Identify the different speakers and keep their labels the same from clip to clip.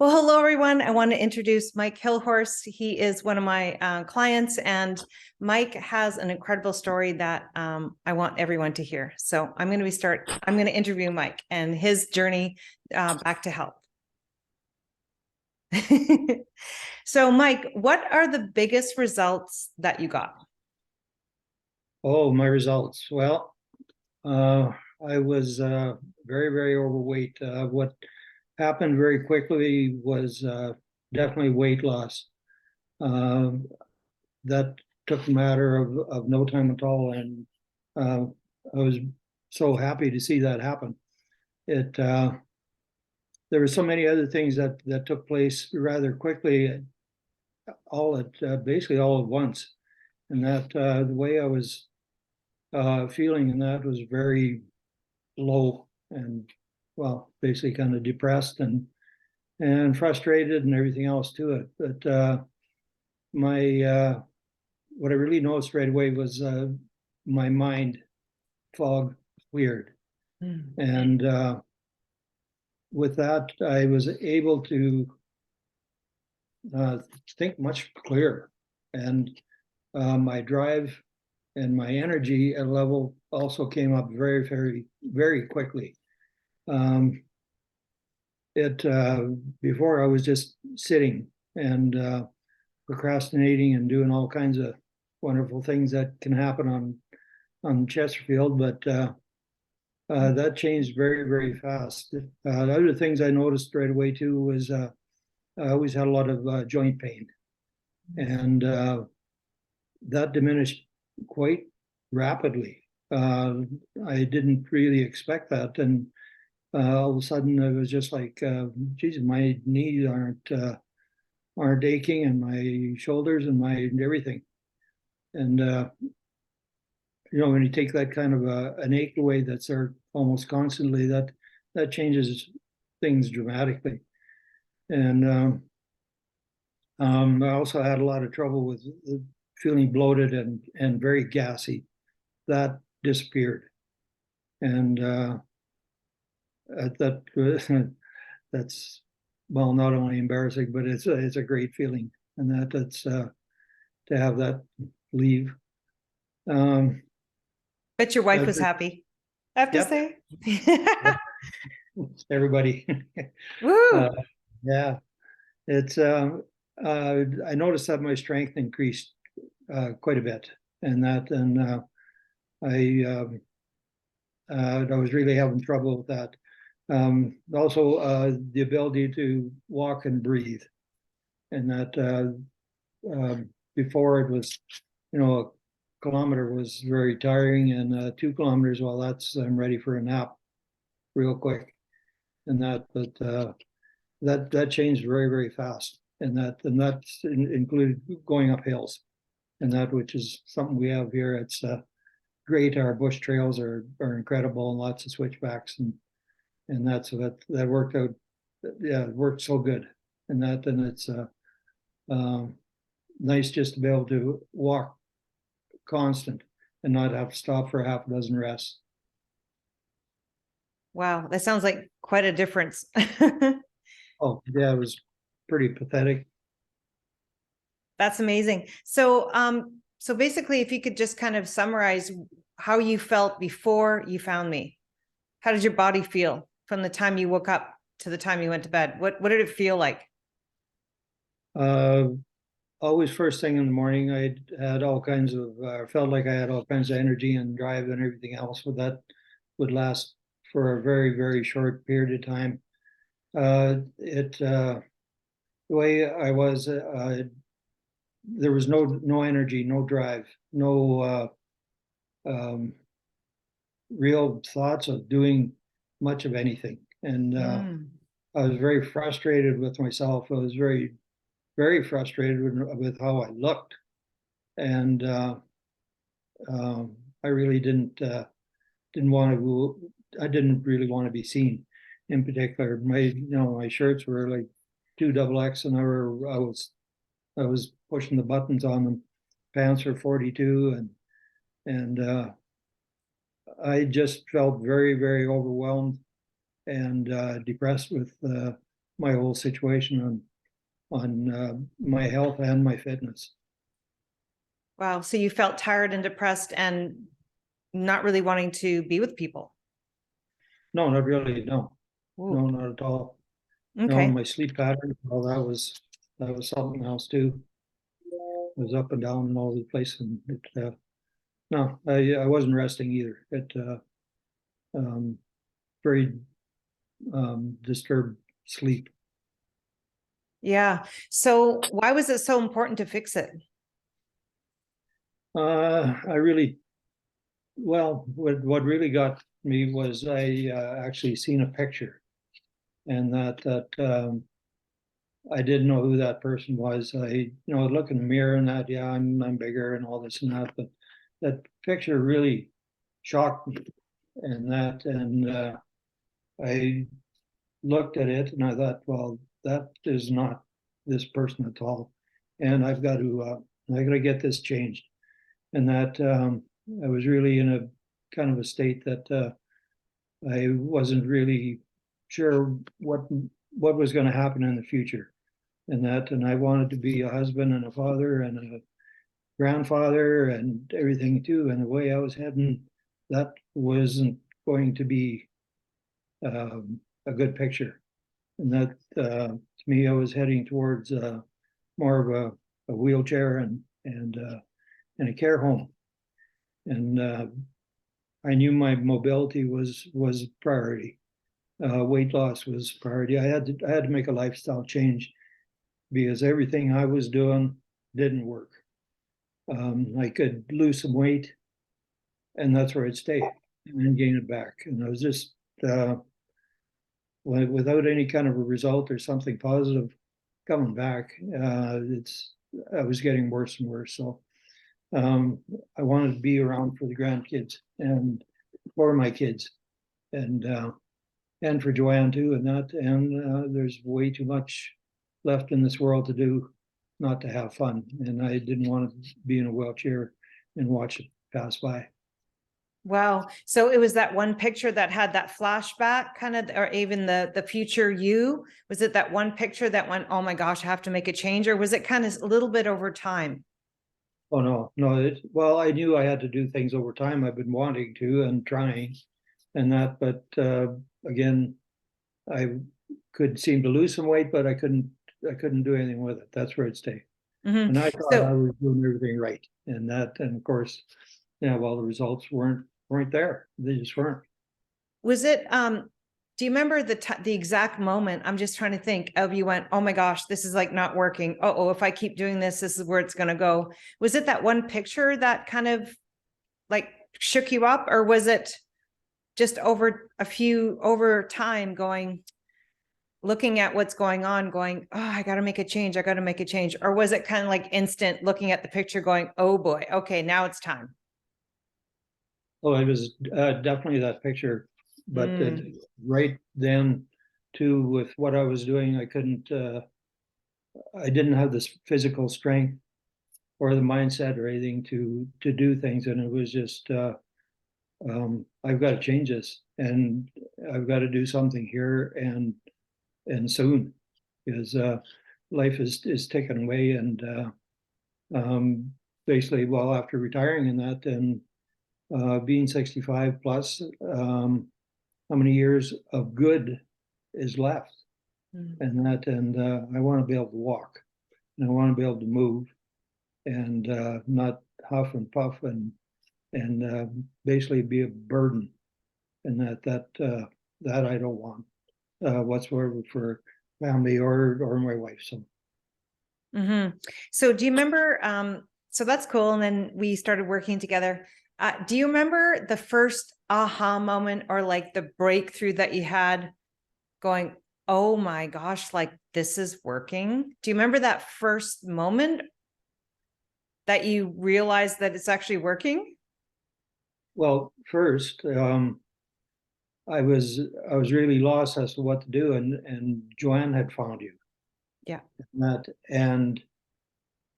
Speaker 1: Well, hello, everyone. I want to introduce Mike Hillhorse. He is one of my clients, and Mike has an incredible story that I want everyone to hear. So I'm going to interview Mike and his journey back to health. So, Mike, what are the biggest results that you got?
Speaker 2: Oh, my results. Well, I was very, very overweight. What happened very quickly was definitely weight loss. Uh, that took a matter of no time at all, and uh, I was so happy to see that happen. It There were so many other things that took place rather quickly, all at basically all at once, and that the way I was feeling in that was very low and, well, basically kind of depressed and frustrated and everything else to it. But my what I really noticed right away was my mind fog cleared, and with that I was able to think much clearer, and my drive and my energy level also came up very, very, very quickly. Um, it Before I was just sitting and procrastinating and doing all kinds of wonderful things that can happen on Chesterfield, but that changed very, very fast. The other things I noticed right away too was I always had a lot of joint pain, and that diminished quite rapidly. I didn't really expect that, and all of a sudden it was just like, geez, my knees aren't aching, and my shoulders and my everything. And when you take that kind of an ache away that's there almost constantly, that changes things dramatically. And I also had a lot of trouble with feeling bloated and very gassy. That disappeared, and that that's, well, not only embarrassing, but it's a great feeling, and that's to have that leave.
Speaker 1: Bet your wife was happy, I have to
Speaker 2: Yep.
Speaker 1: say.
Speaker 2: Yep. Everybody.
Speaker 1: Woo!
Speaker 2: Yeah, it's I noticed that my strength increased quite a bit, and I was really having trouble with that. Also, the ability to walk and breathe, and that before it was, a kilometer was very tiring, and 2 kilometers, well, I'm ready for a nap real quick, and that changed very, very fast, and that's included going up hills, and that, which is something we have here. It's great. Our bush trails are incredible, and lots of switchbacks, and that worked out. Yeah, it worked so good, and it's nice just to be able to walk constant and not have to stop for a half a dozen rests.
Speaker 1: Wow, that sounds like quite a difference.
Speaker 2: Oh yeah, it was pretty pathetic.
Speaker 1: That's amazing. So basically, if you could just kind of summarize how you felt before you found me. How did your body feel from the time you woke up to the time you went to bed? What did it feel like?
Speaker 2: Uh, Always first thing in the morning, I had all kinds of felt like I had all kinds of energy and drive and everything else, but that would last for a very, very short period of time. The way I was, there was no energy, no drive, no um, real thoughts of doing much of anything, and I was very frustrated with myself. I was very, very frustrated with how I looked, and I really didn't want to. I didn't really want to be seen. In particular, my shirts were like 2 XXL, and I was pushing the buttons on them. Pants were 42, and I just felt very, very overwhelmed and depressed with my whole situation on my health and my fitness.
Speaker 1: Wow. So you felt tired and depressed and not really wanting to be with people.
Speaker 2: No, not really. No,
Speaker 1: Ooh,
Speaker 2: no, not at all. No,
Speaker 1: okay.
Speaker 2: my sleep pattern, well, that was something else too. It was up and down and all over the place, and no, I wasn't resting either. Um, very disturbed sleep.
Speaker 1: Yeah. So why was it so important to fix it?
Speaker 2: I really, well, what really got me was I actually seen a picture, and I didn't know who that person was. Look in the mirror and that, yeah, I'm bigger and all this and that, but that picture really shocked me, and I looked at it and I thought, well, that is not this person at all, and I got to get this changed, and that I was really in a kind of a state that I wasn't really sure what was going to happen in the future, and I wanted to be a husband and a father and a grandfather and everything too. And the way I was heading, that wasn't going to be a good picture. And that to me, I was heading towards more of a wheelchair and a care home. And I knew my mobility was priority. Weight loss was priority. I had to make a lifestyle change because everything I was doing didn't work. I could lose some weight, and that's where I'd stay, and then gain it back. And I was just without any kind of a result or something positive coming back. I was getting worse and worse. So um, I wanted to be around for the grandkids and for my kids, and uh, and for Joanne too. And there's way too much left in this world to do, not to have fun. And I didn't want to be in a wheelchair and watch it pass by.
Speaker 1: Wow. So it was that one picture that had that flashback kind of, or even the future you, was it that one picture that went, oh my gosh, I have to make a change? Or was it kind of a little bit over time?
Speaker 2: Oh no, no. Well, I knew I had to do things over time. I've been wanting to and trying, but again, I could seem to lose some weight, but I couldn't do anything with it. That's where it stayed.
Speaker 1: Mhm.
Speaker 2: And I thought I
Speaker 1: So
Speaker 2: was doing everything right, and of course, yeah, well, the results weren't there. They just weren't.
Speaker 1: was it, do you remember the exact moment? I'm just trying to think of, you went, oh my gosh, this is like not working. Oh, if I keep doing this, this is where it's going to go. Was it that one picture that kind of like shook you up, or was it just over time going, looking at what's going on, going, oh, I got to make a change. I got to make a change. Or was it kind of like instant looking at the picture going, oh boy, okay, now it's time.
Speaker 2: Oh, it was definitely that picture, but
Speaker 1: Mm,
Speaker 2: right then, too, with what I was doing, I couldn't. I didn't have this physical strength or the mindset or anything to do things, and it was just I've got to change this, and I've got to do something here and soon, because life is taken away, and basically, well, after retiring and that, and being 65 plus, how many years of good is left,
Speaker 1: mm,
Speaker 2: and I want to be able to walk, and I want to be able to move, and not huff and puff and basically be a burden, and that I don't want whatsoever for family or my wife. So
Speaker 1: mhm. So do you remember, so that's cool. And then we started working together. Do you remember the first aha moment or like the breakthrough that you had going, oh my gosh, like this is working? Do you remember that first moment that you realized that it's actually working?
Speaker 2: well, first I was really lost as to what to do, and Joanne had found you,
Speaker 1: Yeah.
Speaker 2: and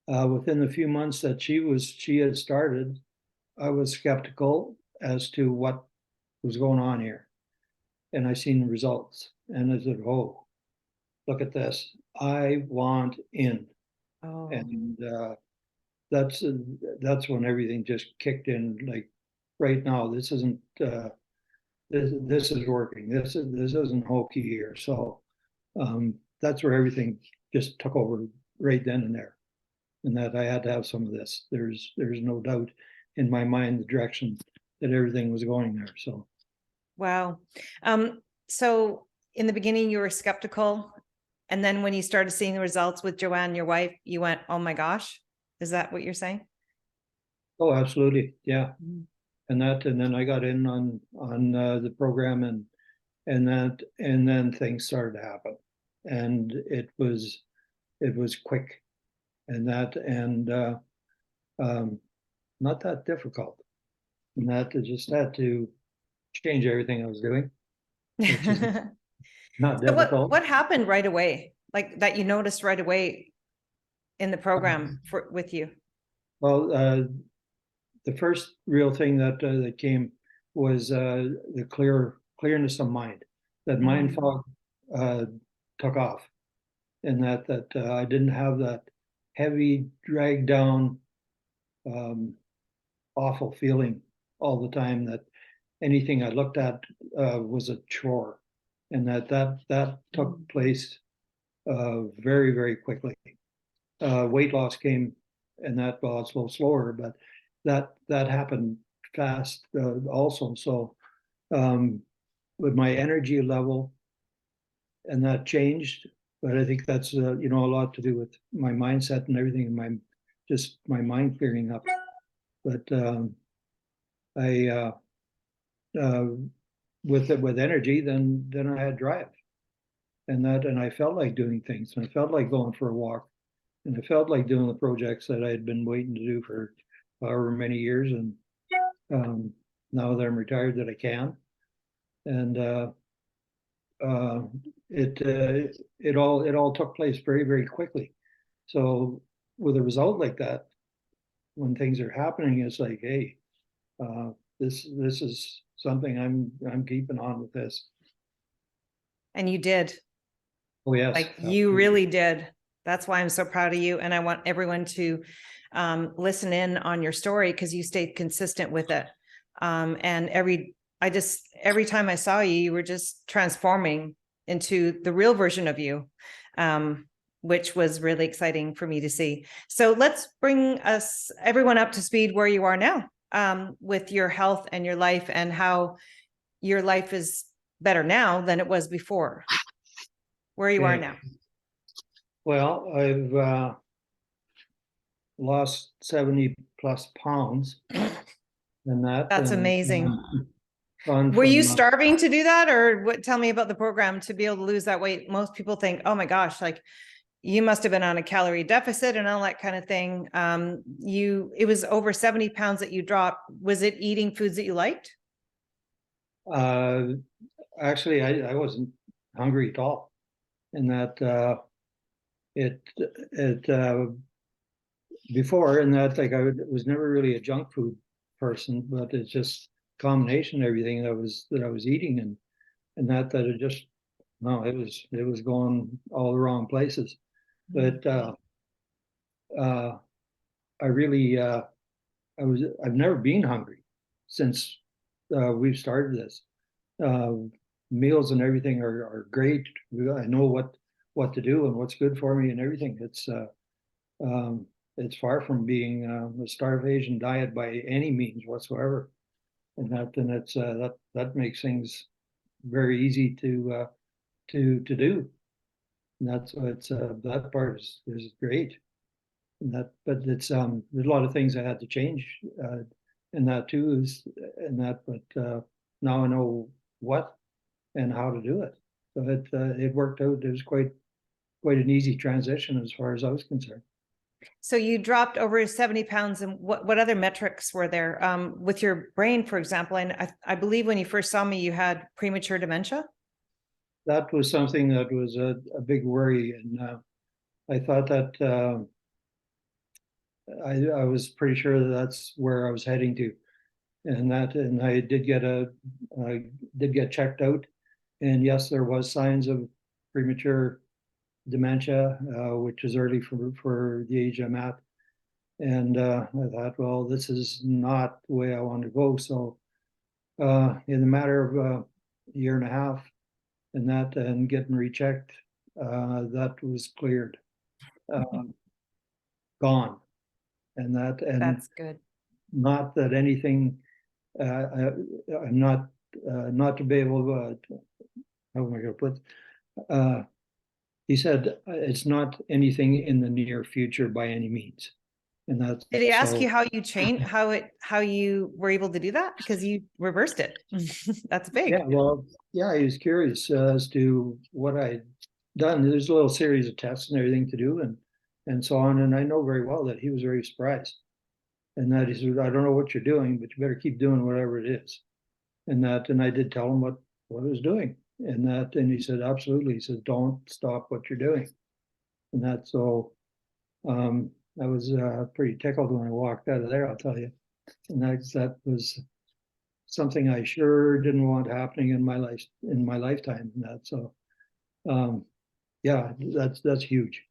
Speaker 2: within the few months that she had started, I was skeptical as to what was going on here, and I seen the results, and I said, "Oh, look at this. I want in.
Speaker 1: Oh,
Speaker 2: And that's that's when everything just kicked in. Like right now, this isn't this is working. This isn't hokey here. So that's where everything just took over right then and there, and that I had to have some of this. There's no doubt in my mind the direction that everything was going there. So
Speaker 1: wow. So in the beginning, you were skeptical. And then when you started seeing the results with Joanne, your wife, you went, oh my gosh. Is that what you're saying?
Speaker 2: oh, absolutely, yeah.
Speaker 1: Mm.
Speaker 2: And then I got in on the program and then things started to happen, and it was quick and that and um, not that difficult, and that I just had to change everything I was doing, which is not
Speaker 1: So
Speaker 2: difficult.
Speaker 1: what happened right away? Like that you noticed right away in the program for with you?
Speaker 2: Well, the first real thing that came was the clearness of mind. That mind
Speaker 1: Mm.
Speaker 2: fog uh, took off, and that I didn't have that heavy, dragged down, um, awful feeling all the time. That anything I looked at was a chore, and that took
Speaker 1: Mm.
Speaker 2: place very very quickly. Weight loss came, and that well, it's a little slower, but that happened fast also. So um, with my energy level, and that changed, but I think that's you know, a lot to do with my mindset and everything, and my just my mind clearing up. But I uh, with energy, then I had drive, and I felt like doing things, and I felt like going for a walk, and I felt like doing the projects that I had been waiting to do for however many years, and um, now that I'm retired, that I can, and uh, it all took place very very quickly. So with a result like that, when things are happening, it's like, hey, uh, this is something I'm keeping on with this.
Speaker 1: And you did.
Speaker 2: Oh yes,
Speaker 1: Like you
Speaker 2: absolutely.
Speaker 1: really did. That's why I'm so proud of you. And I want everyone to listen in on your story because you stayed consistent with it. And every time I saw you, you were just transforming into the real version of you, which was really exciting for me to see. So let's bring everyone up to speed where you are now with your health and your life and how your life is better now than it was before, where you are
Speaker 2: Okay.
Speaker 1: now.
Speaker 2: Well, I've lost 70 plus pounds, and that,
Speaker 1: That's
Speaker 2: and
Speaker 1: amazing.
Speaker 2: gone
Speaker 1: Were you
Speaker 2: from
Speaker 1: starving to do that, or what? Tell me about the program to be able to lose that weight. Most people think, oh my gosh, like you must have been on a calorie deficit and all that kind of thing. It was over 70 pounds that you dropped. Was it eating foods that you liked?
Speaker 2: uh, actually I wasn't hungry at all, and that it before, and that like was never really a junk food person, but it's just combination of everything that I was eating, and that it just no, it was going all the wrong places. But uh, I really I've never been hungry since we've started this. Uh, Meals and everything are great. I know what to do and what's good for me and everything. Um, it's far from being a starvation diet by any means whatsoever, and it's that makes things very easy to do. And that's it's that part is great. And that, but it's there's a lot of things I had to change in that too. Is in that, but now I know what and how to do it. So it worked out. It was quite an easy transition as far as I was concerned.
Speaker 1: So you dropped over 70 pounds, and what other metrics were there with your brain, for example? And I believe when you first saw me, you had premature dementia.
Speaker 2: That was something that was a big worry, and I thought that I was pretty sure that that's where I was heading to, and I I did get checked out, and yes, there was signs of premature dementia, which is early for the age I'm at. And I thought, well, this is not the way I want to go. So in a matter of a year and a half and getting rechecked, that was cleared, gone. And
Speaker 1: That's good.
Speaker 2: not that anything, I'm not to be able to, how am I going to put, he said, it's not anything in the near future by any means. And that's
Speaker 1: Did he ask
Speaker 2: so,
Speaker 1: you how you changed, how you were able to do that? Because you reversed it. That's big.
Speaker 2: yeah, well, yeah, he was curious as to what I'd done. There's a little series of tests and everything to do and so on. And I know very well that he was very surprised. And that he said, I don't know what you're doing, but you better keep doing whatever it is. And I did tell him what I was doing. And he said, absolutely. He says, don't stop what you're doing. And that, so I was pretty tickled when I walked out of there, I'll tell you. And that was something I sure didn't want happening in my lifetime. And that, so yeah, that's huge.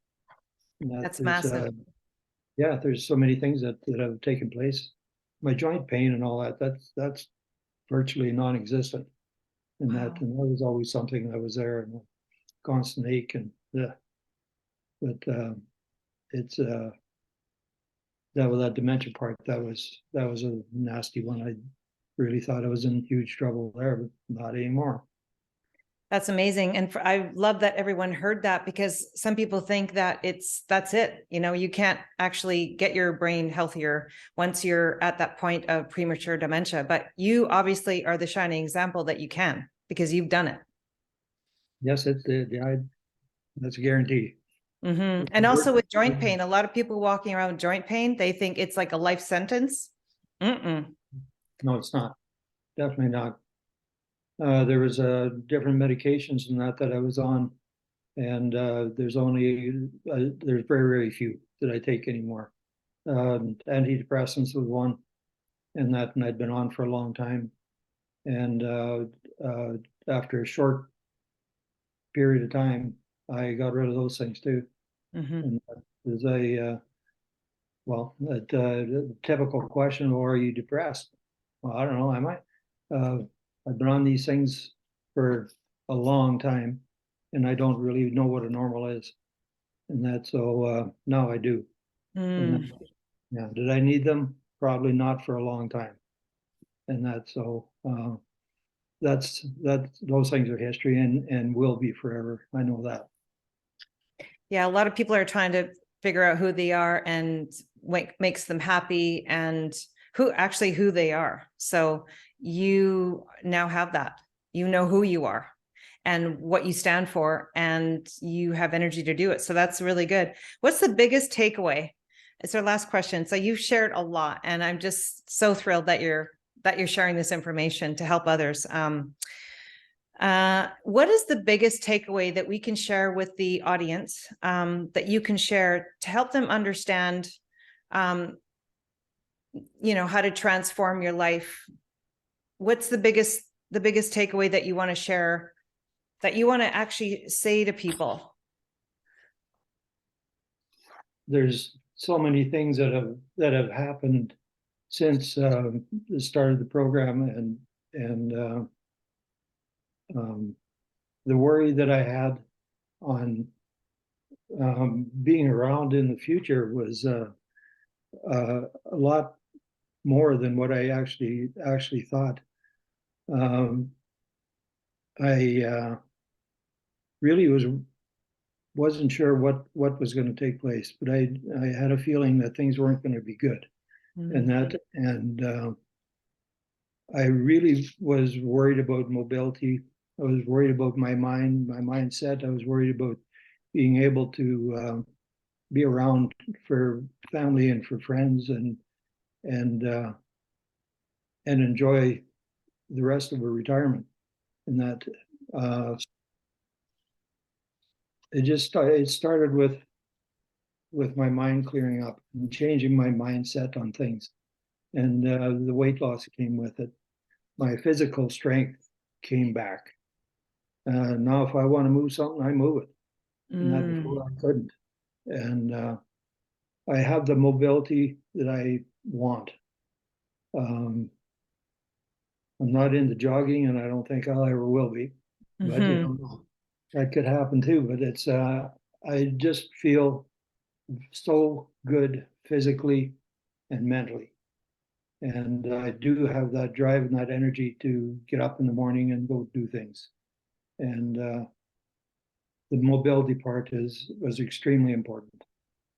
Speaker 2: And that
Speaker 1: That's
Speaker 2: there's
Speaker 1: massive.
Speaker 2: yeah, there's so many things that have taken place. My joint pain and all that, that's virtually non-existent. And
Speaker 1: Wow.
Speaker 2: that was always something that was there, and a constant ache, and yeah. But it's that dementia part, that was a nasty one. I really thought I was in huge trouble there, but not anymore.
Speaker 1: That's amazing. And I love that everyone heard that, because some people think that that's it. You know, you can't actually get your brain healthier once you're at that point of premature dementia, but you obviously are the shining example that you can, because you've done it.
Speaker 2: Yes, it did. Yeah, that's a guarantee.
Speaker 1: And also with joint pain, a lot of people walking around with joint pain, they think it's like a life sentence. Mm-mm.
Speaker 2: No, it's not. Definitely not. There was different medications and that I was on, and there's very very few that I take anymore. Antidepressants was one, and I'd been on for a long time, and uh, after a short period of time, I got rid of those things too.
Speaker 1: Mm-hmm.
Speaker 2: And there's the typical question, well, are you depressed? Well, I don't know, am I? I've been on these things for a long time, and I don't really know what a normal is. And now I do. And
Speaker 1: Mm.
Speaker 2: yeah, did I need them? Probably not for a long time. And those things are history and will be forever. I know that.
Speaker 1: Yeah, a lot of people are trying to figure out who they are and what makes them happy, and who they are. So you now have that. You know who you are and what you stand for, and you have energy to do it. So that's really good. What's the biggest takeaway? It's our last question. So you've shared a lot, and I'm just so thrilled that you're sharing this information to help others. What is the biggest takeaway that we can share with the audience, that you can share to help them understand, how to transform your life? What's the biggest takeaway that you want to share, that you want to actually say to people?
Speaker 2: There's so many things that have happened since the start of the program, and the worry that I had on being around in the future was a lot more than what I actually thought. Um, I really wasn't sure what was going to take place, but I had a feeling that things weren't going to be good, and I really was worried about mobility. I was worried about my mindset. I was worried about being able to be around for family and for friends, and uh, and enjoy the rest of a retirement. And that uh, it started with my mind clearing up and changing my mindset on things, and the weight loss came with it. My physical strength came back. Now, if I want to move something, I move it. and that
Speaker 1: Mm.
Speaker 2: before I couldn't. And I have the mobility that I want. Um, I'm not into jogging, and I don't think I ever will be. But you
Speaker 1: Hmm.
Speaker 2: know, that could happen too. But it's I just feel so good physically and mentally. And I do have that drive and that energy to get up in the morning and go do things. And the mobility part was extremely important.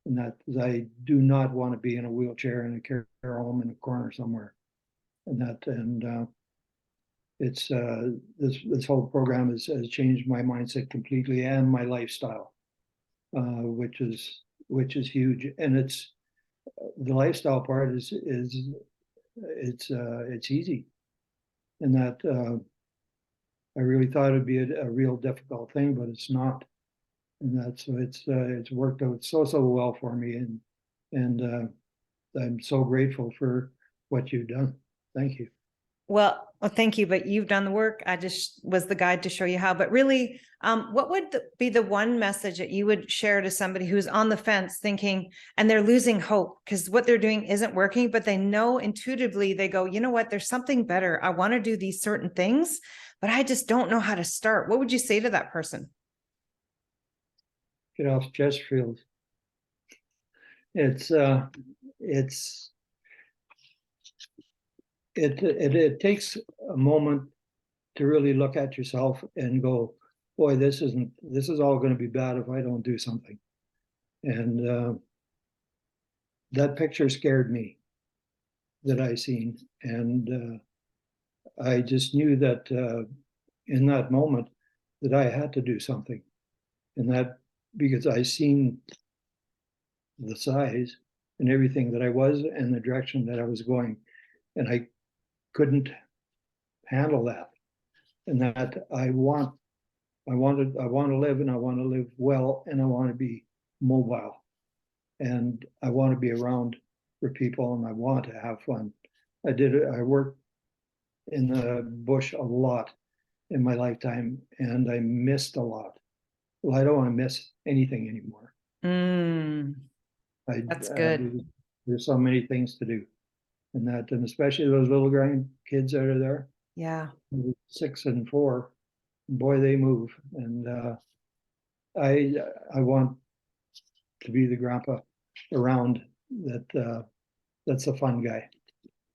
Speaker 2: And that I do not want to be in a wheelchair and a care home in a corner somewhere. And it's this whole program has changed my mindset completely and my lifestyle, which is huge. And it's the lifestyle part is it's easy, and that I really thought it'd be a real difficult thing, but it's not. And that's so it's worked out so well for me, and I'm so grateful for what you've done. Thank you.
Speaker 1: Well, thank you, but you've done the work. I just was the guide to show you how. But really, what would be the one message that you would share to somebody who's on the fence thinking, and they're losing hope because what they're doing isn't working, but they know intuitively, they go, you know what, there's something better. I want to do these certain things, but I just don't know how to start. What would you say to that person?
Speaker 2: Get off Chesterfield. It's it takes a moment to really look at yourself and go, boy, this is all going to be bad if I don't do something. And that picture scared me that I seen, and I just knew that in that moment that I had to do something, and that because I seen the size and everything that I was and the direction that I was going, and I couldn't handle that, and that I want to live, and I want to live well, and I want to be mobile, and I want to be around for people, and I want to have fun. I worked in the bush a lot in my lifetime, and I missed a lot. Well, I don't want to miss anything anymore.
Speaker 1: Mm,
Speaker 2: I
Speaker 1: that's good.
Speaker 2: there's so many things to do, and especially those little grandkids that are there,
Speaker 1: Yeah.
Speaker 2: 6 and 4. Boy, they move, and I I want to be the grandpa around that's a fun guy.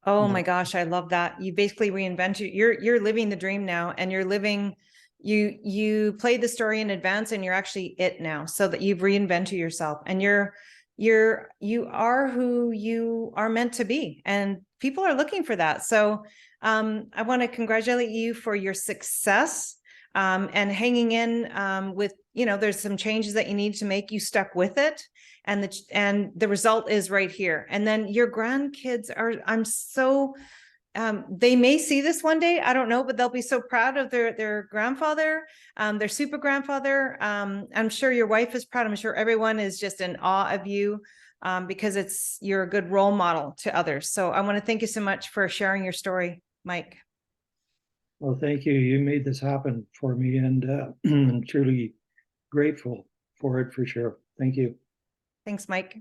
Speaker 1: Oh my
Speaker 2: That
Speaker 1: gosh, I love that. You basically reinvented you're living the dream now and you're living you played the story in advance and you're actually it now so that you've reinvented yourself and you are who you are meant to be and people are looking for that. So I want to congratulate you for your success and hanging in with there's some changes that you need to make. You stuck with it and the result is right here. And then your grandkids are, I'm so, they may see this one day, I don't know, but they'll be so proud of their grandfather, their super grandfather. I'm sure your wife is proud. I'm sure everyone is just in awe of you because you're a good role model to others. So I want to thank you so much for sharing your story, Mike.
Speaker 2: well, thank you. You made this happen for me, and I'm truly grateful for it for sure. Thank you.
Speaker 1: Thanks, Mike.